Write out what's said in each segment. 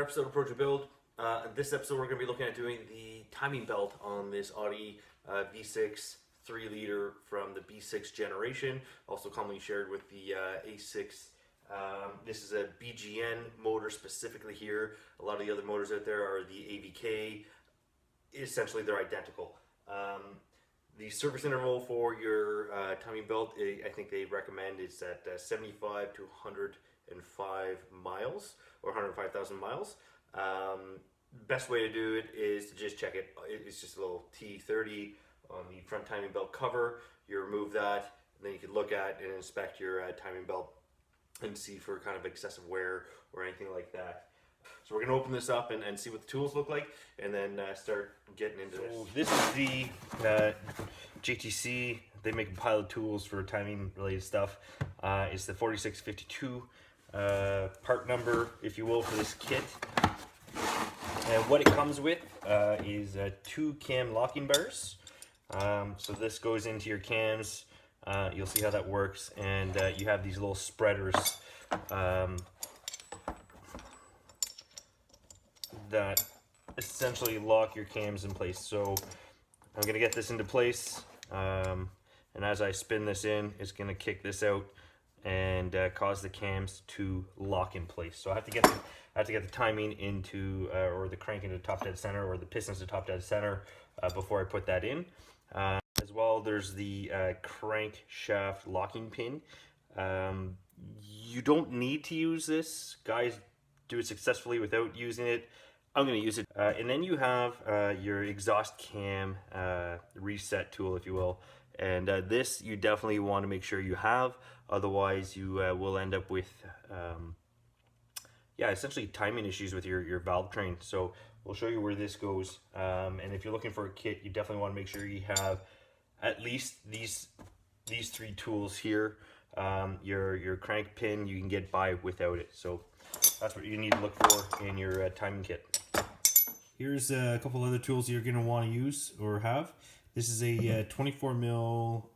another episode of Project Build. In this episode we're going to be looking at doing the timing belt on this Audi V6 3-liter from the B6 generation, also commonly shared with the A6. This is a BGN motor specifically here. A lot of the other motors out there are the AVK. Essentially they're identical. The service interval for your timing belt, I think they recommend is at 75 to 105 miles or 105,000 miles. Best way to do it is to just check it. It's just a little T30 on the front timing belt cover. You remove that, and then you can look at and inspect your timing belt and see for kind of excessive wear or anything like that. So we're going to open this up and see what the tools look like, and then start getting into this. So this is the JTC. They make a pile of tools for timing related stuff. It's the 4652 part number, if you will, for this kit. And what it comes with is 2 cam locking bars. So this goes into your cams. You'll see how that works. And you have these little spreaders that essentially lock your cams in place. So I'm going to get this into place. And as I spin this in, it's going to kick this out and cause the cams to lock in place. So I have to get the timing into or the crank into top dead center, or the pistons to top dead center before I put that in. As well, there's the crank shaft locking pin. You don't need to use this. Guys do it successfully without using it. I'm going to use it. And then you have your exhaust cam reset tool, if you will. And this you definitely want to make sure you have. Otherwise, you will end up with, essentially timing issues with your valve train. So we'll show you where this goes. And if you're looking for a kit, you definitely want to make sure you have at least these 3 tools here. Your crank pin, you can get by without it. So that's what you need to look for in your timing kit. Here's a couple other tools you're going to want to use or have. This is a 24 mil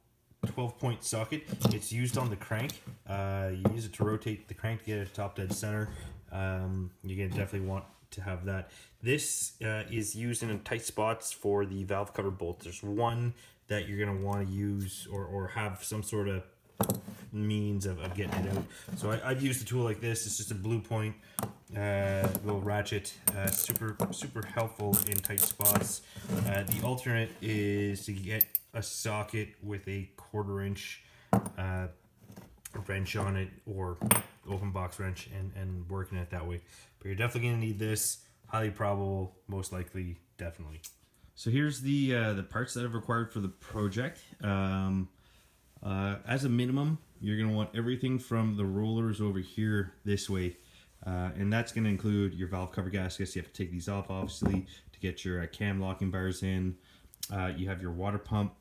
12-point socket. It's used on the crank. You use it to rotate the crank to get it top dead center. You're going to definitely want to have that. This is used in tight spots for the valve cover bolt. There's one that you're going to want to use or have some sort of means of getting it out. So I've used a tool like this. It's just a blue point little ratchet, super helpful in tight spots. The alternate is to get a socket with a 1/4 inch wrench on it, or open box wrench, and working it that way. But you're definitely going to need this. Highly probable, most likely, definitely. So here's the parts that I've required for the project. As a minimum, you're going to want everything from the rollers over here this way. And that's going to include your valve cover gaskets. You have to take these off, obviously, to get your cam locking bars in. You have your water pump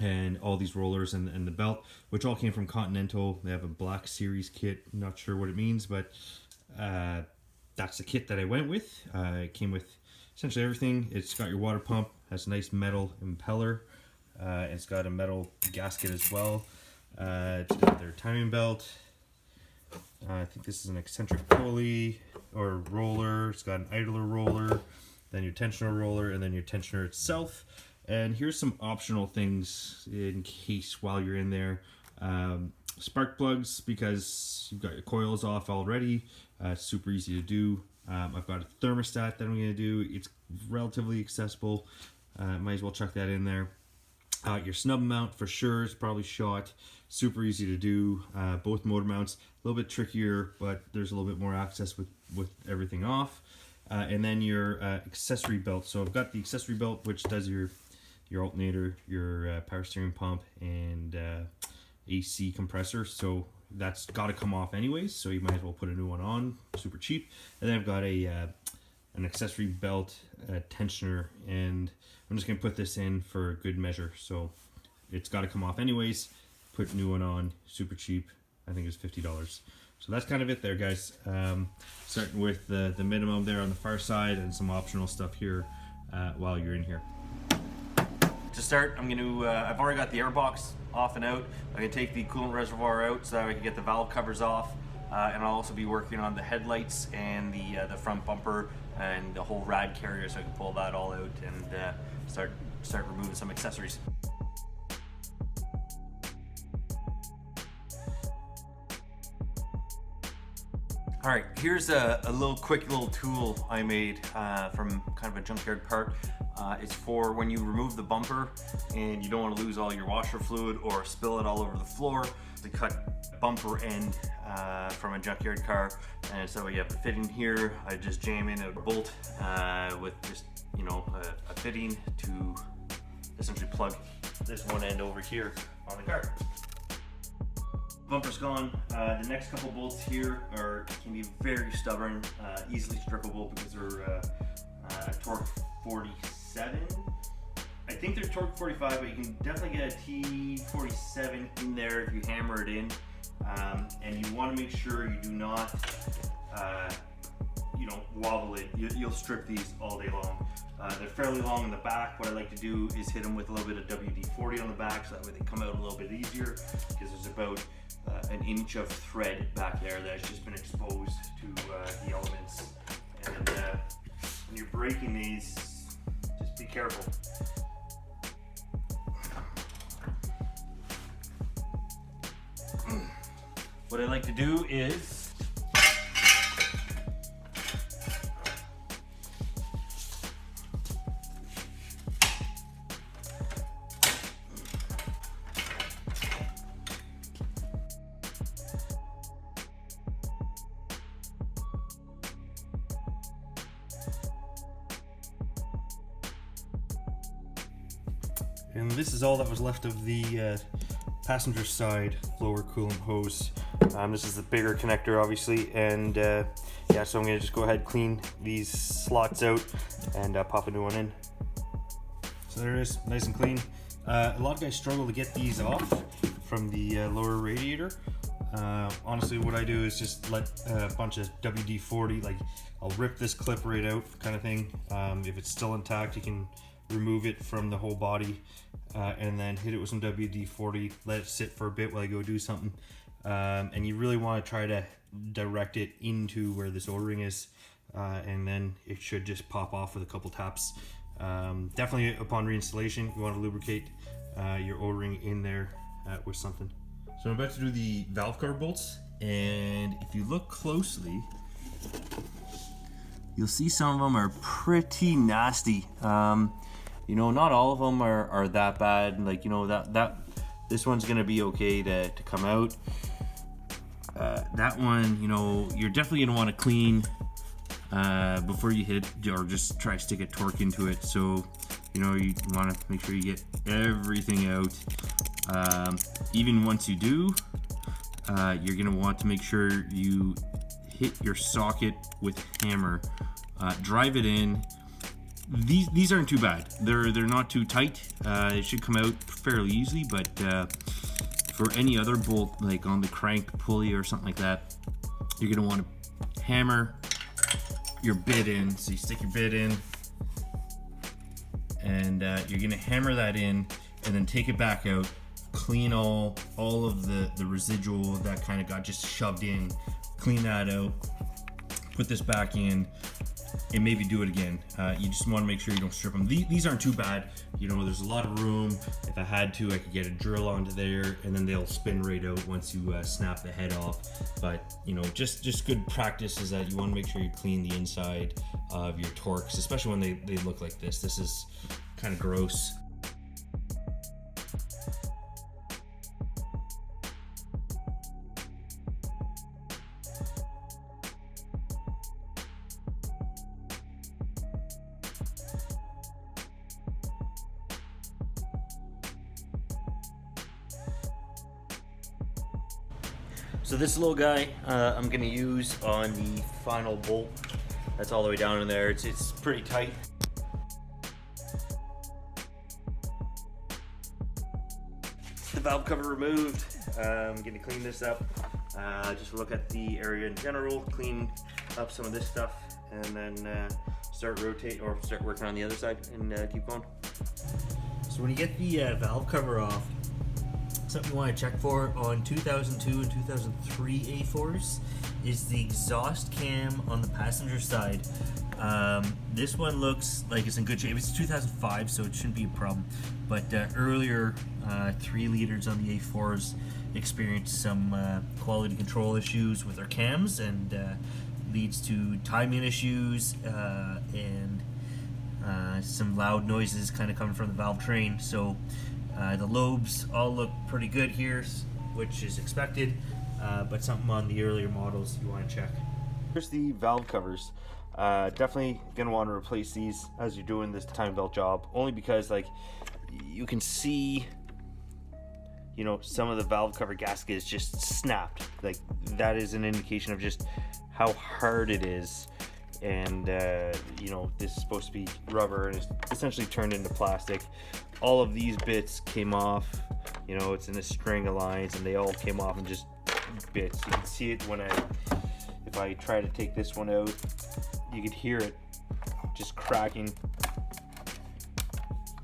and all these rollers and the belt, which all came from Continental. They have a Black Series kit. I'm not sure what it means, but that's the kit that I went with. It came with essentially everything. It's got your water pump, has a nice metal impeller. It's got a metal gasket as well. It's got their timing belt. I think this is an eccentric pulley or roller. It's got an idler roller, then your tensioner roller, and then your tensioner itself. And here's some optional things in case while you're in there. Spark plugs, because you've got your coils off already. Super easy to do. I've got a thermostat that I'm going to do. It's relatively accessible. Might as well chuck that in there. Your snub mount for sure is probably shot. Super easy to do. Both motor mounts, a little bit trickier, but there's a little bit more access with everything off. And then your accessory belt. So I've got the accessory belt, which does your alternator, your power steering pump, and AC compressor. So that's got to come off anyways, so you might as well put a new one on. Super cheap. And then I've got an accessory belt tensioner, and I'm just going to put this in for good measure. So it's got to come off anyways. Put a new one on, super cheap. I think it's $50. So that's kind of it there, guys. Starting with the minimum there on the far side, and some optional stuff here while you're in here. To start, I'm going to, I've already got the air box off and out. I'm going to take the coolant reservoir out so that I can get the valve covers off. and I'll also be working on the headlights and the front bumper and the whole rad carrier, so I can pull that all out and start removing some accessories. All right, here's a quick little tool I made from kind of a junkyard part. It's for when you remove the bumper and you don't want to lose all your washer fluid or spill it all over the floor. To cut bumper end from a junkyard car, and so you have a fitting here. I just jam in a bolt with just, you know, a fitting to essentially plug this one end over here on the car. Bumper's gone. The next couple bolts here can be very stubborn, easily strippable because they're torque 47. I think they're torque 45, but you can definitely get a T47 in there if you hammer it in. And you want to make sure you do not, you know, wobble it. You'll strip these all day long. They're fairly long in the back. What I like to do is hit them with a little bit of WD-40 on the back, so that way they come out a little bit easier, because there's about an inch of thread back there that's just been exposed to the elements. And when you're breaking these, just be careful. What I like to do is and this is all that was left of the passenger side blower coolant hose. This is the bigger connector, obviously, and yeah, so I'm going to just go ahead, clean these slots out, and pop a new one in. So there it is, nice and clean. A lot of guys struggle to get these off from the lower radiator. Honestly, what I do is just let a bunch of WD-40, like I'll rip this clip right out kind of thing. If it's still intact, you can remove it from the whole body, and then hit it with some WD-40, let it sit for a bit while I go do something. And you really want to try to direct it into where this O-ring is, and then it should just pop off with a couple taps. Definitely upon reinstallation, you want to lubricate your O-ring in there with something. So I'm about to do the valve cover bolts, and if you look closely, you'll see some of them are pretty nasty. You know, not all of them are that bad. Like, you know, this one's gonna be okay to come out. That one, you know, you're definitely gonna want to clean before you hit it, or just try to stick a torque into it. So, you know, you want to make sure you get everything out. Even once you do, you're gonna want to make sure you hit your socket with a hammer, drive it in. These aren't too bad. They're not too tight. It should come out fairly easily, but for any other bolt, like on the crank pulley or something like that, you're gonna want to hammer your bit in. So you stick your bit in, and you're gonna hammer that in, and then take it back out, clean all of the residual that kind of got just shoved in, clean that out, put this back in, and maybe do it again. You just want to make sure you don't strip them. These aren't too bad. You know, there's a lot of room. If I had to, I could get a drill onto there, and then they'll spin right out once you snap the head off. But, you know, just good practice is that you want to make sure you clean the inside of your Torx, especially when they look like this. This is kind of gross. So this little guy I'm gonna use on the final bolt. That's all the way down in there. It's pretty tight. The valve cover removed. I'm gonna clean this up. Just look at the area in general, clean up some of this stuff, and then start working on the other side and keep going. So when you get the valve cover off, Something you want to check for on 2002 and 2003 A4s is the exhaust cam on the passenger side. This one looks like it's in good shape. It's 2005, so it shouldn't be a problem. But earlier 3 liters on the A4s experienced some quality control issues with their cams, and leads to timing issues and some loud noises kind of coming from the valve train. So the lobes all look pretty good here, which is expected, but something on the earlier models you want to check. Here's the valve covers. Definitely gonna want to replace these as you're doing this time belt job, only because like you can see, you know, some of the valve cover gasket is just snapped. Like that is an indication of just how hard it is. And you know, this is supposed to be rubber and it's essentially turned into plastic. All of these bits came off, you know, it's in a string of lines and they all came off in just bits. You can see it when if I try to take this one out, you could hear it just cracking,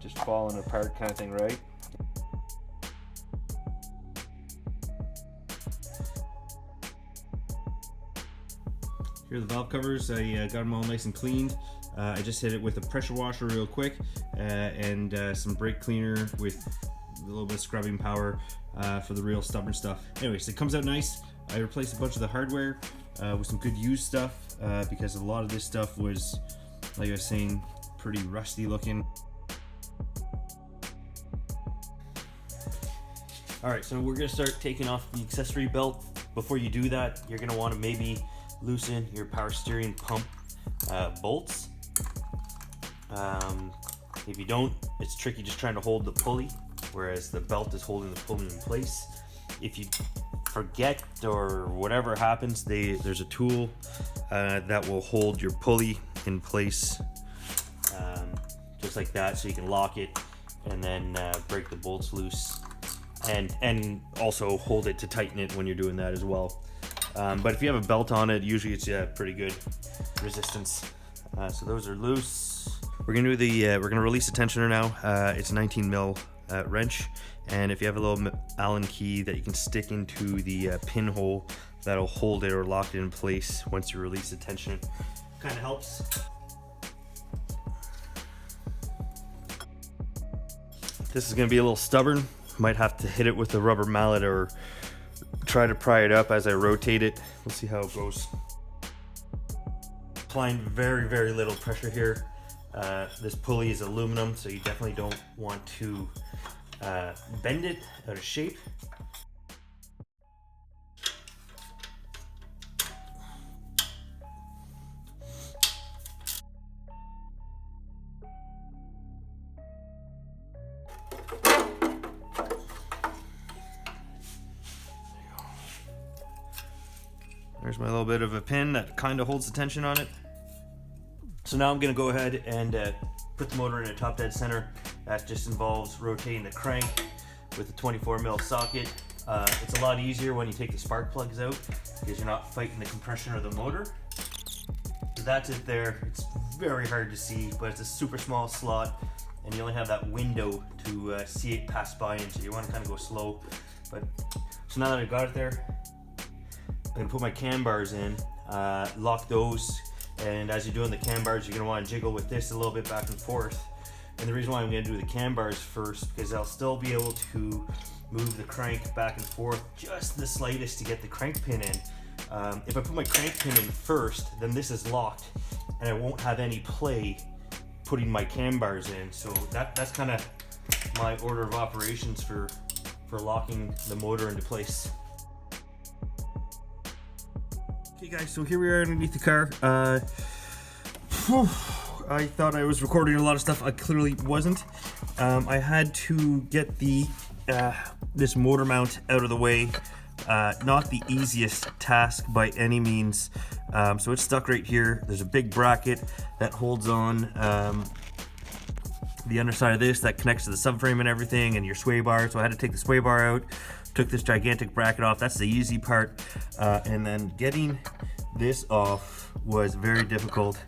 just falling apart kind of thing, right? Here are the valve covers. I got them all nice and cleaned. I just hit it with a pressure washer real quick and some brake cleaner with a little bit of scrubbing power for the real stubborn stuff. Anyways, it comes out nice. I replaced a bunch of the hardware with some good used stuff because a lot of this stuff was, like I was saying, pretty rusty looking. Alright, so we're going to start taking off the accessory belt. Before you do that, you're going to want to maybe loosen your power steering pump bolts. If you don't, it's tricky just trying to hold the pulley, whereas the belt is holding the pulley in place. If you forget or whatever happens, there's a tool that will hold your pulley in place just like that, so you can lock it and then break the bolts loose, and also hold it to tighten it when you're doing that as well. But if you have a belt on it, usually it's pretty good resistance. So those are loose. We're gonna do we're gonna release the tensioner now. It's a 19 mil wrench, and if you have a little Allen key that you can stick into the pinhole, that'll hold it or lock it in place once you release the tension. Kind of helps. This is gonna be a little stubborn. Might have to hit it with a rubber mallet or try to pry it up as I rotate it. We'll see how it goes. Applying very, very little pressure here. This pulley is aluminum, so you definitely don't want to bend it out of shape. There's my little bit of a pin that kind of holds the tension on it. So now I'm going to go ahead and put the motor in a top dead center. That just involves rotating the crank with a 24 mil socket. It's a lot easier when you take the spark plugs out because you're not fighting the compression of the motor. So that's it there. It's very hard to see, but it's a super small slot and you only have that window to see it pass by in, so you want to kind of go slow. But so now that I've got it there, I'm going to put my cam bars in, lock those, and as you're doing the cam bars, you're going to want to jiggle with this a little bit back and forth. And the reason why I'm going to do the cam bars first, because I'll still be able to move the crank back and forth just the slightest to get the crank pin in. If I put my crank pin in first, then this is locked, and I won't have any play putting my cam bars in. So that's kind of my order of operations for locking the motor into place. Okay guys, so here we are underneath the car. I thought I was recording a lot of stuff. I clearly wasn't. I had to get this motor mount out of the way. Not the easiest task by any means. So it's stuck right here. There's a big bracket that holds on the underside of this that connects to the subframe and everything, and your sway bar. So I had to take the sway bar out, took this gigantic bracket off. That's the easy part. And then getting this off was very difficult.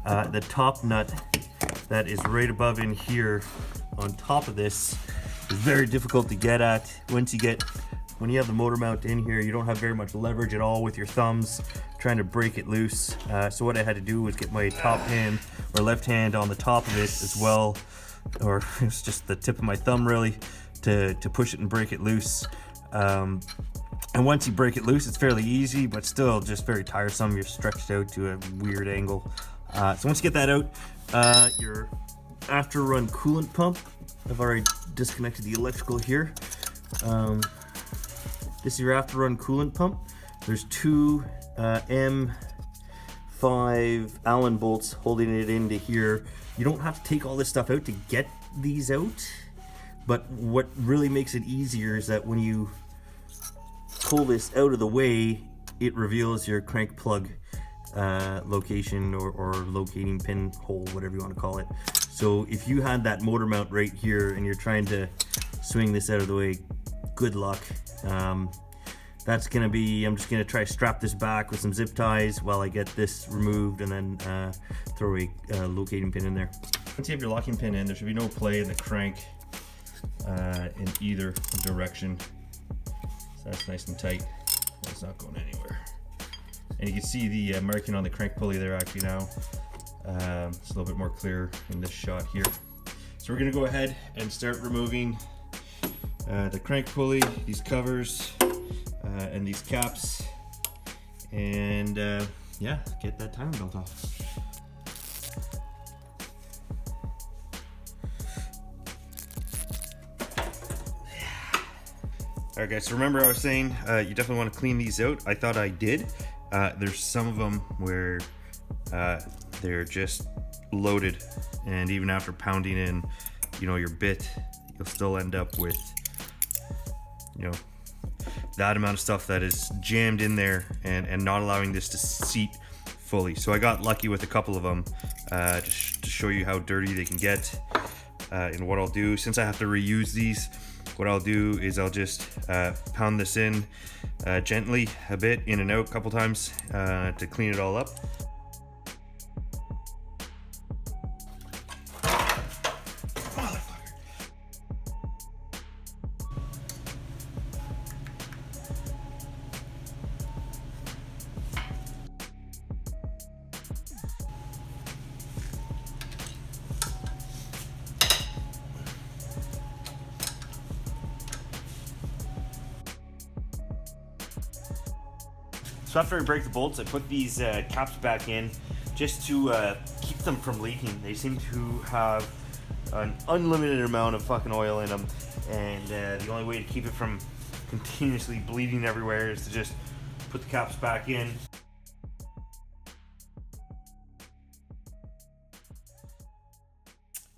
The top nut that is right above in here on top of this is very difficult to get at. When you have the motor mount in here, you don't have very much leverage at all with your thumbs trying to break it loose. So what I had to do was get my top hand or left hand on the top of it as well, or it's just the tip of my thumb really, to push it and break it loose. And once you break it loose, it's fairly easy, but still just very tiresome. You're stretched out to a weird angle. So once you get that out, your after run coolant pump, I've already disconnected the electrical here. This is your after run coolant pump. There's two M5 Allen bolts holding it into here. You don't have to take all this stuff out to get these out, but what really makes it easier is that when you pull this out of the way, it reveals your crank plug location or locating pin hole, whatever you want to call it. So if you had that motor mount right here and you're trying to swing this out of the way, good luck. That's gonna be, I'm just gonna try to strap this back with some zip ties while I get this removed, and then throw a locating pin in there. Once you have your locking pin in, there should be no play in the crank in either direction. So that's nice and tight. It's not going anywhere. And you can see the marking on the crank pulley there actually now. It's a little bit more clear in this shot here. So we're gonna go ahead and start removing the crank pulley, these covers, and these caps, and yeah, get that timing belt off. Alright guys, so remember I was saying you definitely want to clean these out. I thought I did. There's some of them where they're just loaded, and even after pounding in, you know, your bit, you'll still end up with, you know, that amount of stuff that is jammed in there and not allowing this to seat fully. So I got lucky with a couple of them to show you how dirty they can get. And what I'll do, since I have to reuse these, what I'll do is I'll just pound this in gently a bit, in and out a couple times to clean it all up. So after I break the bolts, I put these caps back in just to keep them from leaking. They seem to have an unlimited amount of fucking oil in them, and the only way to keep it from continuously bleeding everywhere is to just put the caps back in.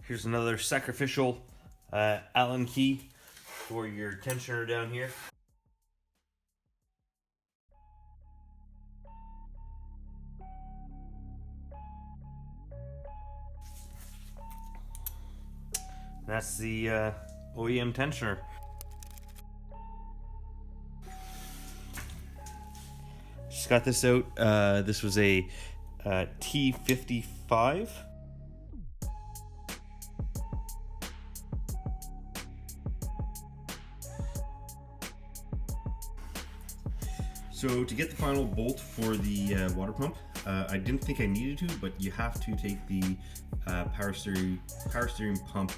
Here's another sacrificial Allen key for your tensioner down here. That's the OEM tensioner. Just got this out. This was a T55. So to get the final bolt for the water pump, I didn't think I needed to, but you have to take the power steering pump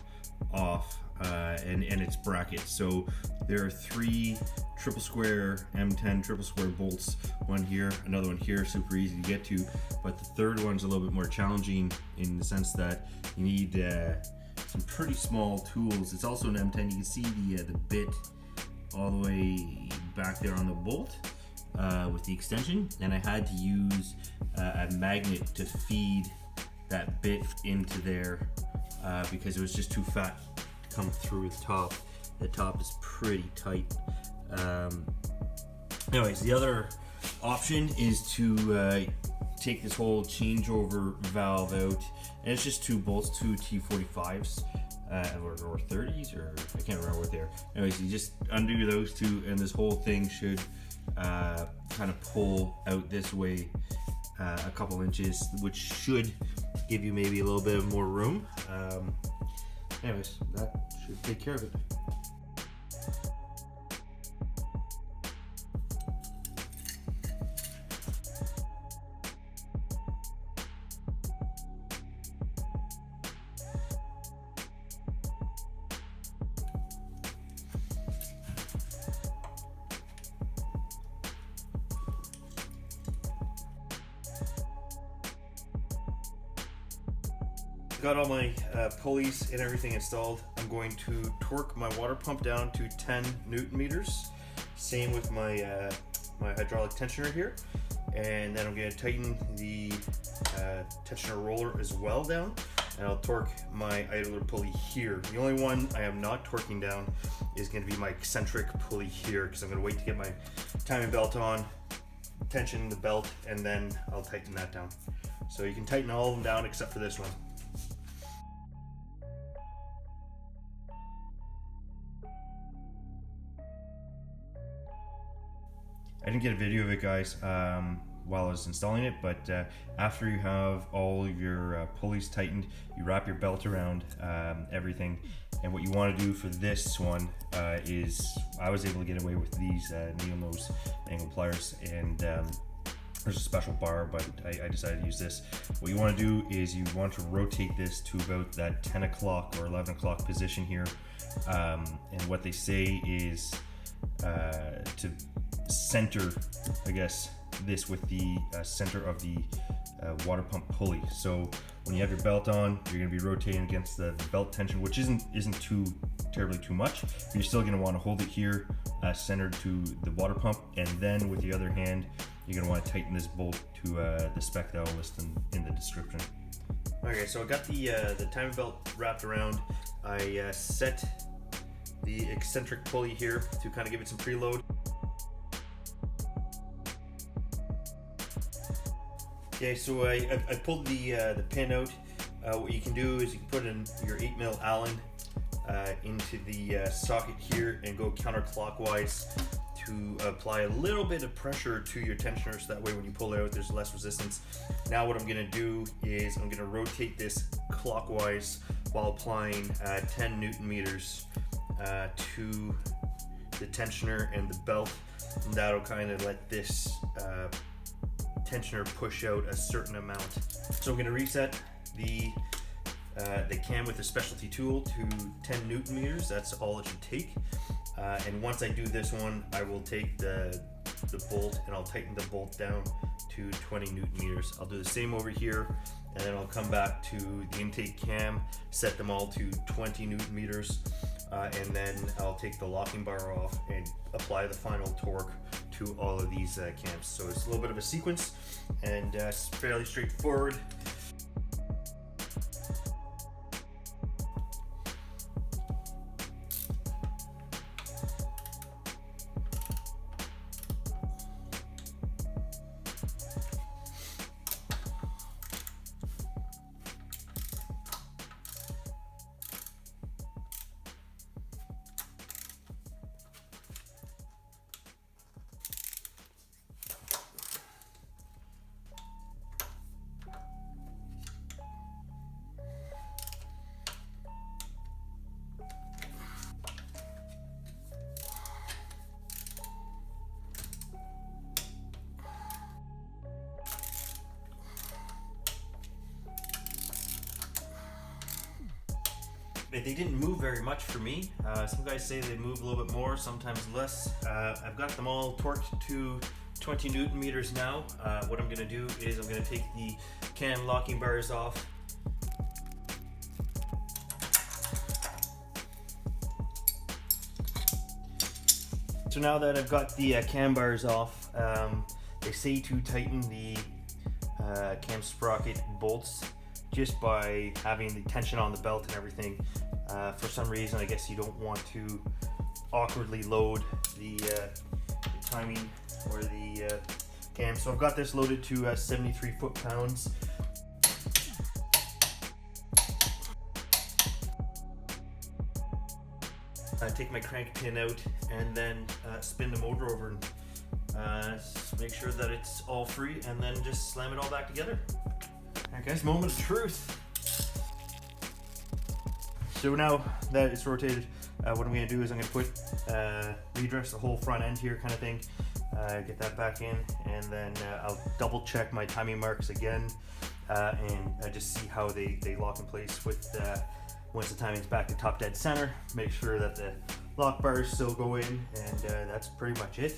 off and its bracket. So there are 3 triple square M10 triple square bolts, one here, another one here, super easy to get to, but the third one's a little bit more challenging in the sense that you need some pretty small tools. It's also an M10. You can see the bit all the way back there on the bolt with the extension, and I had to use a magnet to feed that bit into there because it was just too fat to come through the top. The top is pretty tight. Anyways, the other option is to take this whole changeover valve out, and it's just 2 bolts, 2 T45s or 30s, or I can't remember what they are. Anyways, you just undo those 2, and this whole thing should kind of pull out this way a couple inches, which should give you maybe a little bit of more room. Anyways, that should take care of it. got all my pulleys and everything installed. I'm going to torque my water pump down to 10 Newton meters. Same with my my hydraulic tensioner here. And then I'm going to tighten the tensioner roller as well down. And I'll torque my idler pulley here. The only one I am not torquing down is going to be my Eccentric pulley here, because I'm going to wait to get my timing belt on, tension the belt, and then I'll tighten that down. So you can tighten all of them down except for this one. I didn't get a video of it, guys, while I was installing it, but after you have all of your pulleys tightened, you wrap your belt around everything. And what you want to do for this one is, I was able to get away with these needle nose angle pliers, and there's a special bar, but I decided to use this. What you want to do is you want to rotate this to about that 10 o'clock or 11 o'clock position here. And what they say is to center, I guess, this with the center of the water pump pulley. So when you have your belt on, you're going to be rotating against the belt tension, which isn't too terribly too much. But you're still going to want to hold it here, centered to the water pump, and then with the other hand, you're going to want to tighten this bolt to the spec that I'll list in the description. Okay, so I got the timing belt wrapped around. I set the Eccentric pulley here to kind of give it some preload. Okay, so I pulled the pin out. What you can do is you can put in your 8mm Allen into the socket here and go counterclockwise to apply a little bit of pressure to your tensioner, so that way when you pull it out there's less resistance. Now what I'm going to do is I'm going to rotate this clockwise while applying 10 Newton meters to the tensioner and the belt, and that'll kind of let this tensioner push out a certain amount. So I'm going to reset the cam with a specialty tool to 10 Newton meters. That's all it should take. And once I do this one, I will take the bolt and I'll tighten the bolt down to 20 Newton meters. I'll do the same over here, and then I'll come back to the intake cam, set them all to 20 Newton meters, and then I'll take the locking bar off and apply the final torque to all of these cams. So it's a little bit of a sequence, and it's fairly straightforward. They didn't move very much for me. Some guys say they move a little bit more, sometimes less. I've got them all torqued to 20 Newton meters now. What I'm going to do is I'm going to take the cam locking bars off. So now that I've got the cam bars off, they say to tighten the cam sprocket bolts just by having the tension on the belt and everything. For some reason, I guess you don't want to awkwardly load the timing or the cam. So I've got this loaded to 73 foot-pounds. I take my crank pin out and then spin the motor over and make sure that it's all free, and then just slam it all back together. Alright guys, moment of truth. So now that it's rotated, what I'm going to do is I'm going to put redress the whole front end here, kind of thing. Get that back in, and then I'll double check my timing marks again, and just see how they lock in place with once the timing's back to top dead center. Make sure that the lock bars still go in, and that's pretty much it.